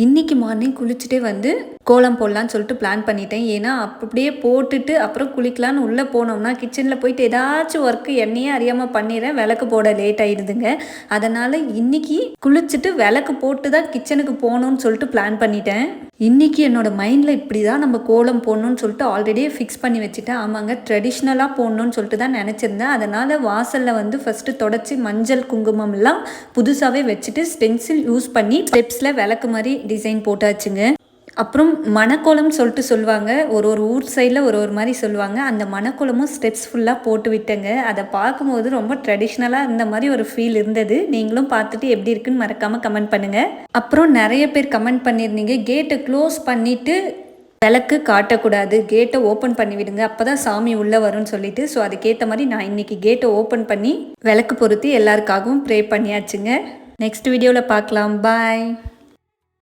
இன்றைக்கி மார்னிங் குளிச்சுட்டே வந்து கோலம் போடலான்னு சொல்லிட்டு பிளான் பண்ணிட்டேன். ஏன்னா அப்படியே போட்டுட்டு அப்புறம் குளிக்கலான்னு உள்ளே போனோம்னா கிச்சனில் போயிட்டு ஏதாச்சும் ஒர்க்கு என்னையே அறியாமல் பண்ணிடுறேன். விளக்கு போட லேட் ஆகிடுதுங்க. அதனால் இன்றைக்கி குளிச்சுட்டு விளக்கு போட்டு தான் கிச்சனுக்கு போகணுன்னு சொல்லிட்டு பிளான் பண்ணிட்டேன். இன்றைக்கி என்னோடய மைண்டில் இப்படி தான் நம்ம கோலம் போடணுன்னு சொல்லிட்டு ஆல்ரெடியே ஃபிக்ஸ் பண்ணி வச்சுட்டேன். ஆமாங்க, ட்ரெடிஷ்னலாக போடணுன்னு சொல்லிட்டு தான் நினச்சிருந்தேன். அதனால் வாசலில் வந்து ஃபஸ்ட்டு தொடச்சி மஞ்சள் குங்குமம்லாம் புதுசாகவே வச்சுட்டு ஸ்டென்சில் யூஸ் பண்ணி ஸ்டெப்ஸில் விளக்கு மாதிரி டிசைன் போட்டாச்சுங்க. அப்புறம் மணக்கோலம் சொல்லிட்டு சொல்லுவாங்க. ஒரு ஊர் சைடில் ஒரு மாதிரி சொல்லுவாங்க. அந்த மணக்கோலமும் ஸ்டெப்ஸ் ஃபுல்லாக போட்டு விட்டேங்க. அதை பார்க்கும்போது ரொம்ப ட்ரெடிஷ்னலாக இருந்த மாதிரி ஒரு ஃபீல் இருந்தது. நீங்களும் பார்த்துட்டு எப்படி இருக்குன்னு மறக்காமல் கமெண்ட் பண்ணுங்கள். அப்புறம் நிறைய பேர் கமெண்ட் பண்ணியிருந்தீங்க, கேட்டை க்ளோஸ் பண்ணிவிட்டு விளக்கு காட்டக்கூடாது, கேட்டை ஓப்பன் பண்ணி விடுங்க, அப்போ தான் சாமி உள்ளே வரும்னு சொல்லிட்டு. ஸோ அதுக்கேற்ற மாதிரி நான் இன்றைக்கி கேட்டை ஓப்பன் பண்ணி விளக்கு பொருத்தி எல்லாருக்காகவும் ப்ரே பண்ணியாச்சுங்க. நெக்ஸ்ட் வீடியோவில் பார்க்கலாம். பாய்.